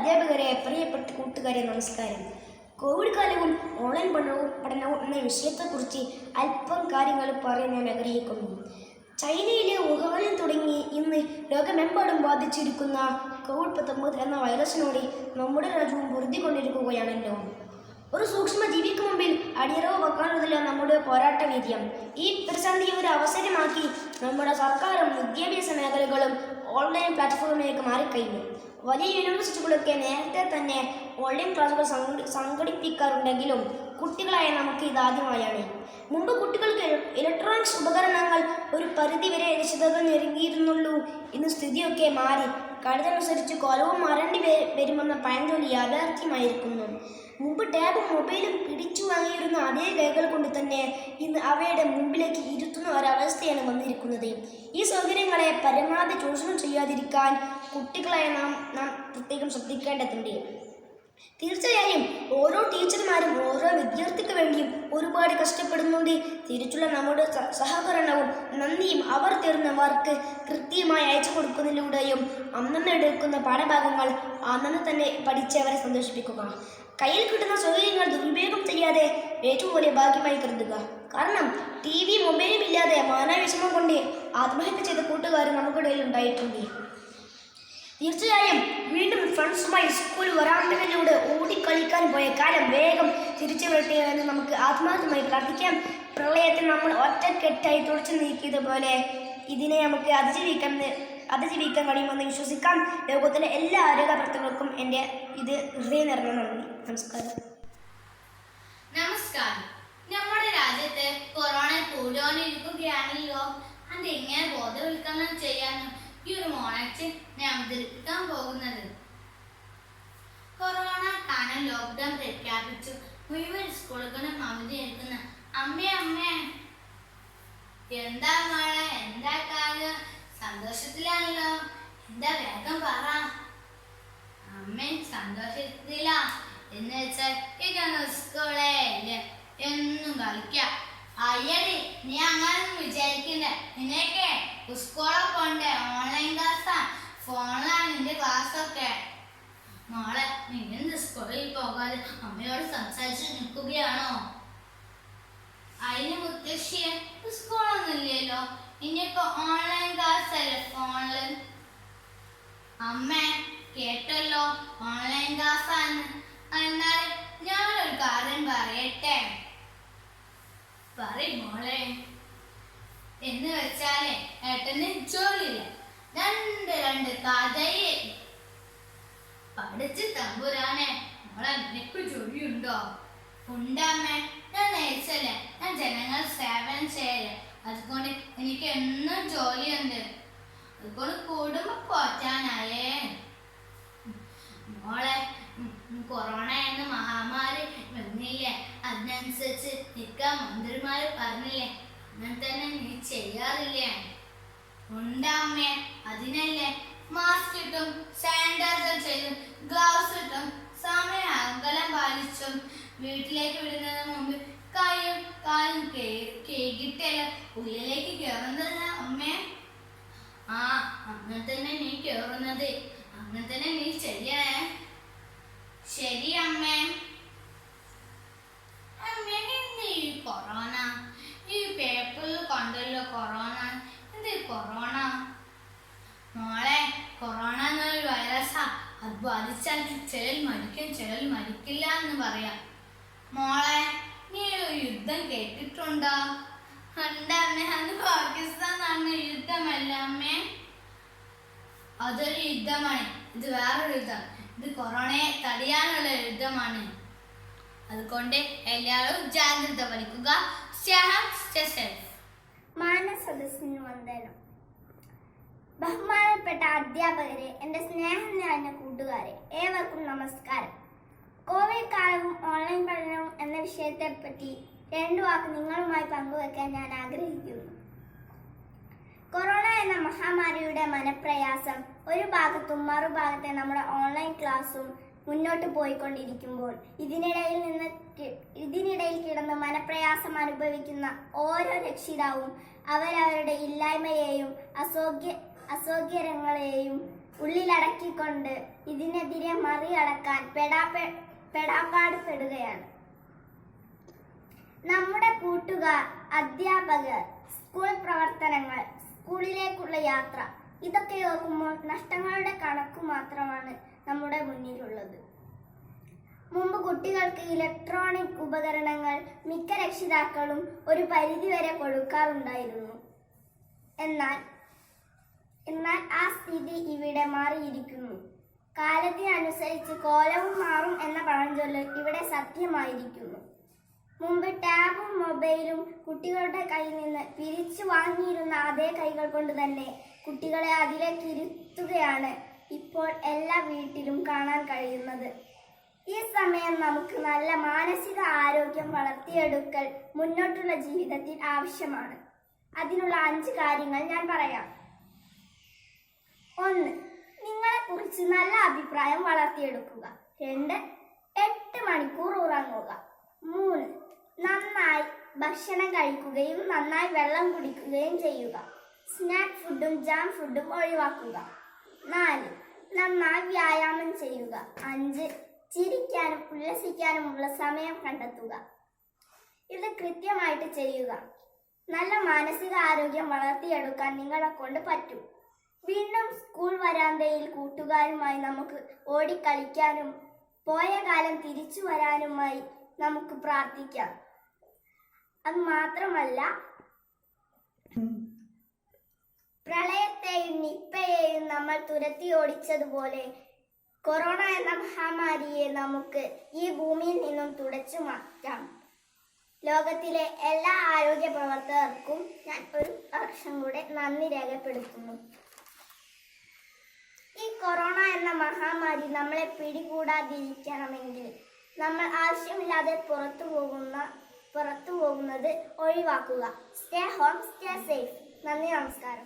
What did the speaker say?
അധ്യാപകരെ, പ്രിയപ്പെട്ട കൂട്ടുകാരെ, നമസ്കാരം. കോവിഡ് കാലവും ഓൺലൈൻ പഠനവും എന്ന വിഷയത്തെക്കുറിച്ച് അല്പം കാര്യങ്ങൾ പറയാൻ ഞാൻ ആഗ്രഹിക്കുന്നു. ചൈനയിലെ വുഹാനിൽ തുടങ്ങി ഇന്ന് ലോകമെമ്പാടും ബാധിച്ചിരിക്കുന്ന COVID-19 എന്ന വൈറസിനോട് നമ്മുടെ രാജ്യവും പൊരുതിക്കൊണ്ടിരിക്കുകയാണല്ലോ. ഒരു സൂക്ഷ്മജീവിക്ക് മുമ്പിൽ അടിയറവ് വെക്കാനുള്ളതല്ല നമ്മുടെ പോരാട്ട വീര്യം. ഈ പ്രതിസന്ധിയെ ഒരു അവസരമാക്കി നമ്മുടെ സർക്കാരും വിദ്യാഭ്യാസ മേഖലകളും ഓൺലൈൻ പ്ലാറ്റ്ഫോമിലേക്ക് മാറിക്കഴിഞ്ഞു. വലിയ യൂണിവേഴ്സിറ്റികളൊക്കെ നേരത്തെ തന്നെ ഓൺലൈൻ ക്ലാസുകൾ സംഘടിപ്പിക്കാറുണ്ടെങ്കിലും കുട്ടികളായ നമുക്ക് ഇതാദ്യമായാണ്. മുമ്പ് കുട്ടികൾക്ക് ഇലക്ട്രോണിക്സ് ഉപകരണങ്ങൾ ഒരു പരിധിവരെ രക്ഷിതാക്കൾ ഞെരുങ്ങിയിരുന്നുള്ളൂ. ഇന്ന് സ്ഥിതിയൊക്കെ മാറി. കാലത്തനുസരിച്ച് കോലവും മാറേണ്ടി വരുമെന്ന പഴഞ്ചൊല്ലി യാഥാർത്ഥ്യമായിരിക്കുന്നു. മുമ്പ് ടാബും മൊബൈലും പിടിച്ചു വാങ്ങിയിരുന്ന അതേ കൈകൾ കൊണ്ട് തന്നെ ഇന്ന് അവയുടെ മുമ്പിലേക്ക് ഇരുത്തുന്ന ഒരവസ്ഥയാണ് വന്നിരിക്കുന്നത്. ഈ സൗകര്യങ്ങളെ പരമാവധി ചൂഷണം ചെയ്യാതിരിക്കാൻ കുട്ടികളായ നാം പ്രത്യേകം ശ്രദ്ധിക്കേണ്ടതുണ്ട്. തീർച്ചയായും ഓരോ ടീച്ചർമാരും ഓരോ വിദ്യാർത്ഥിക്ക് വേണ്ടിയും ഒരുപാട് കഷ്ടപ്പെടുന്നുണ്ട്. തിരിച്ചുള്ള നമ്മുടെ സഹകരണവും നന്ദിയും അവർ തരുന്ന വർക്ക് കൃത്യമായി അയച്ചു കൊടുക്കുന്നതിലൂടെയും അന്നന്ന് എടുക്കുന്ന പാഠഭാഗങ്ങൾ അന്നന്ന് തന്നെ പഠിച്ചവരെ സന്തോഷിപ്പിക്കുക. കയ്യിൽ കിട്ടുന്ന സൗകര്യങ്ങൾ ദുരുപയോഗം ചെയ്യാതെ ഏറ്റവും വലിയ ഭാഗ്യമായി കരുതുക. കാരണം TV മൊബൈലും ഇല്ലാതെ മാനവിഷമം കൊണ്ട് ആത്മഹത്യ ചെയ്ത കൂട്ടുകാർ നമുക്കിടയിൽ ഉണ്ടായിട്ടുണ്ട്. തീർച്ചയായും വീണ്ടും ഫ്രണ്ട്സുമായി സ്കൂൾ വരാന്തകളിലൂടെ ഓടിക്കളിക്കാൻ പോയ കാലം വേഗം തിരിച്ചു വരട്ടെ എന്ന് നമുക്ക് ആത്മാർത്ഥമായി പ്രാർത്ഥിക്കാം. പ്രളയത്തെ നമ്മൾ ഒറ്റക്കെട്ടായി തുടച്ചു നീക്കിയതുപോലെ ഇതിനെ നമുക്ക് അതിജീവിക്കാൻ കഴിയുമെന്ന് വിശ്വസിക്കാം. ലോകത്തിലെ എല്ലാ ആരോഗ്യ പ്രവർത്തകർക്കും എൻ്റെ ഹൃദയം നിറഞ്ഞ നന്ദി. നമസ്കാരം. നമ്മുടെ രാജ്യത്ത് കൊറോണ കൂടിക്കൊണ്ടിരിക്കുകയാണല്ലോ. അതെങ്ങനെ ബോധവൽക്കരണം ചെയ്യാനും ഈ ഒരു മോണച്ച് ഞാൻ അവതരിപ്പിക്കാൻ പോകുന്നത്. കൊറോണ കാരണം ലോക്ക്ഡൌൺ പ്രഖ്യാപിച്ചു. മുഴുവൻ സ്കൂളുകളും അവധിയെടുക്കുന്ന അമ്മേ എന്താ മോളെ, എന്താ കാര്യം? സന്തോഷത്തിലാണല്ലോ. എന്താ വേഗം പറ. അമ്മേ സന്തോഷത്തിലാ എന്ന് വെച്ചാൽ ഇതൊന്നും സ്കൂളേ ഇല്ല, എന്നും കളിക്കാം. അയ്യടി, നീ അങ്ങനൊന്നും വിചാരിക്കണ്ട. നിനക്കെ സ്കൂളൊക്കെ ഉണ്ട്, ഓൺലൈൻ ക്ലാസ്സാ, ഫോണിലാണ് നിന്റെ ക്ലാസ്സൊക്കെ. മോളെ, നീ സ്കൂളിൽ പോകാതെ അമ്മയോട് സംസാരിച്ച് നിൽക്കുകയാണോ? അതിന് മുത്തശ്ശിയെ സ്കൂളൊന്നും ഇല്ലല്ലോ, ഇനിയിപ്പോ ഓൺലൈൻ ക്ലാസ് അല്ലേ ഫോണില്. അമ്മ കേട്ടല്ലോ, ഓൺലൈൻ ക്ലാസ്സാണ്. എന്നാൽ ഞാനൊരു കാര്യം പറയട്ടെ. മോളെ. എന്ന് വെച്ചാലേ ഏട്ടന് ജോലിയില്ല, രണ്ട് കഥയെ പഠിച്ച് തമ്പുരാനെ. മോളെ, നിനക്ക് ജോലിയുണ്ടോ? ഉണ്ടമ്മേ, ഞാൻ നേഴ്സല്ലേ, ഞാൻ ജനങ്ങൾ സേവനം ചെയ്യല്. അതുകൊണ്ട് എനിക്ക് എന്നും ജോലിയുണ്ട്. അതുകൊണ്ട് കുടുംബം പോറ്റാനായേ. മോളെ, കൊറോണ എന്ന മഹാമാരി വന്നില്ലേ, അതിനനുസരിച്ച് നിൽക്കാൻ മന്ത്രിമാര് പറഞ്ഞില്ലേ, അങ്ങനെ തന്നെ നീ ചെയ്യാറില്ലേ? ഉണ്ടാമ്മേ, അതിനല്ലേ മാസ്ക് ഇട്ടും സാനിറ്റൈസർ ചെയ്തും ഗ്ലൗസ് ഇട്ടും സമയ അകലം പാലിച്ചും വീട്ടിലേക്ക് വിടുന്നതിന് മുമ്പ് കൈയും കാലും കേകിട്ടല്ല ഉള്ളിലേക്ക് കയറുന്നതല്ല അമ്മേ. അങ്ങനെ തന്നെ നീ കയറുന്നത്, അങ്ങനെ തന്നെ നീ ചെയ്യണേ. ശരി അമ്മേ. അമ്മേ, എന്ത് ഈ കൊറോണ? ഈ പേപ്പറിൽ കണ്ടല്ലോ കൊറോണ. എന്ത് കൊറോണ? മോളെ, കൊറോണ എന്നൊരു വൈറസാ. അത് ബാധിച്ചാൽ ചിലർ മരിക്കും, ചിലർ മരിക്കില്ല എന്ന് പറയാം. മോളെ, നീ ഒരു യുദ്ധം കേട്ടിട്ടുണ്ടോ? ഉണ്ടമ്മേ, അത് പാകിസ്ഥാൻ നടന്ന യുദ്ധമല്ല അമ്മേ. അതൊരു യുദ്ധമാണ്, ഇത് വേറൊരു യുദ്ധം. ഇത് കൊറോണയെ തടയാനുള്ള യുദ്ധമാണ്. അതുകൊണ്ട് എല്ലാവരും ജാഗ്രത പാലിക്കുക. മാനസദസ്സിന് വന്ദനം. ബഹുമാനപ്പെട്ട അധ്യാപകരെ, എൻ്റെ സ്നേഹം നിറഞ്ഞ കൂട്ടുകാരെ, ഏവർക്കും നമസ്കാരം. കോവിഡ് കാലവും ഓൺലൈൻ പഠനവും എന്ന വിഷയത്തെപ്പറ്റി 2 വാക്ക് നിങ്ങളുമായി പങ്കുവെക്കാൻ ഞാൻ ആഗ്രഹിക്കുന്നു. കൊറോണ എന്ന മഹാമാരിയുടെ മനപ്രയാസം ഒരു ഭാഗത്തും മറുഭാഗത്തെ നമ്മുടെ ഓൺലൈൻ ക്ലാസ്സും മുന്നോട്ട് പോയിക്കൊണ്ടിരിക്കുമ്പോൾ ഇതിനിടയിൽ കിടന്ന് മനപ്രയാസം അനുഭവിക്കുന്ന ഓരോ രക്ഷിതാവും അവരവരുടെ ഇല്ലായ്മയെയും അസൗകര്യങ്ങളെയും ഉള്ളിലടക്കിക്കൊണ്ട് ഇതിനെതിരെ മറികടക്കാൻ പെടാപ്പാട് പെടുകയാണ്. നമ്മുടെ കൂട്ടുകാർ, അധ്യാപകർ, സ്കൂൾ പ്രവർത്തനങ്ങൾ, സ്കൂളിലേക്കുള്ള യാത്ര, ഇതൊക്കെ ഓർക്കുമ്പോൾ നഷ്ടങ്ങളുടെ കണക്കു മാത്രമാണ് നമ്മുടെ മുന്നിലുള്ളത്. മുമ്പ് കുട്ടികൾക്ക് ഇലക്ട്രോണിക് ഉപകരണങ്ങൾ മിക്ക രക്ഷിതാക്കളും ഒരു പരിധിവരെ കൊടുക്കാറുണ്ടായിരുന്നു. എന്നാൽ ആ സ്ഥിതി ഇവിടെ മാറിയിരിക്കുന്നു. കാലത്തിനനുസരിച്ച് കോലവും മാറും എന്ന പഴഞ്ചൊല്ല് ഇവിടെ സത്യമായിരിക്കുന്നു. മുമ്പ് ടാബും മൊബൈലും കുട്ടികളുടെ കയ്യിൽ നിന്ന് പിരിച്ചു വാങ്ങിയിരുന്ന അതേ കൈകൾ കൊണ്ട് തന്നെ കുട്ടികളെ അതിലേക്ക് ഇരുത്തുകയാണ് ഇപ്പോൾ എല്ലാ വീട്ടിലും കാണാൻ കഴിയുന്നത്. ഈ സമയം നമുക്ക് നല്ല മാനസിക ആരോഗ്യം വളർത്തിയെടുക്കൽ മുന്നോട്ടുള്ള ജീവിതത്തിൽ ആവശ്യമാണ്. അതിനുള്ള 5 കാര്യങ്ങൾ ഞാൻ പറയാം. 1. നിങ്ങളെക്കുറിച്ച് നല്ല അഭിപ്രായം വളർത്തിയെടുക്കുക. 2. 8 മണിക്കൂർ ഉറങ്ങുക. 3. നന്നായി ഭക്ഷണം കഴിക്കുകയും നന്നായി വെള്ളം കുടിക്കുകയും ചെയ്യുക. സ്നാക്ക് ഫുഡും ജങ്ക് ഫുഡും ഒഴിവാക്കുക. 4. നന്നായി വ്യായാമം ചെയ്യുക. 5. ചിരിക്കാനും ഉല്ലസിക്കാനുമുള്ള സമയം കണ്ടെത്തുക. ഇത് കൃത്യമായിട്ട് ചെയ്യുക. നല്ല മാനസിക ആരോഗ്യം വളർത്തിയെടുക്കാൻ നിങ്ങളെ കൊണ്ട് പറ്റും. വീണ്ടും സ്കൂൾ വരാന്തയിൽ കൂട്ടുകാരുമായി നമുക്ക് ഓടിക്കളിക്കാനും പോയ കാലം തിരിച്ചു വരാനുമായി നമുക്ക് പ്രാർത്ഥിക്കാം. അത് മാത്രമല്ല, പ്രളയത്തെയും നിപ്പയെയും നമ്മൾ തുരത്തി ഓടിച്ചതുപോലെ കൊറോണ എന്ന മഹാമാരിയെ നമുക്ക് ഈ ഭൂമിയിൽ നിന്നും തുടച്ചു മാറ്റാം. ലോകത്തിലെ എല്ലാ ആരോഗ്യ പ്രവർത്തകർക്കും ഞാൻ ഒരു വർഷം കൂടെ നന്ദി രേഖപ്പെടുത്തുന്നു. ഈ കൊറോണ എന്ന മഹാമാരി നമ്മളെ പിടികൂടാതിരിക്കണമെങ്കിൽ നമ്മൾ ആവശ്യമില്ലാതെ പുറത്തു പോകുന്നത് ഒഴിവാക്കുക. Stay home, stay safe. നന്ദി, നമസ്കാരം.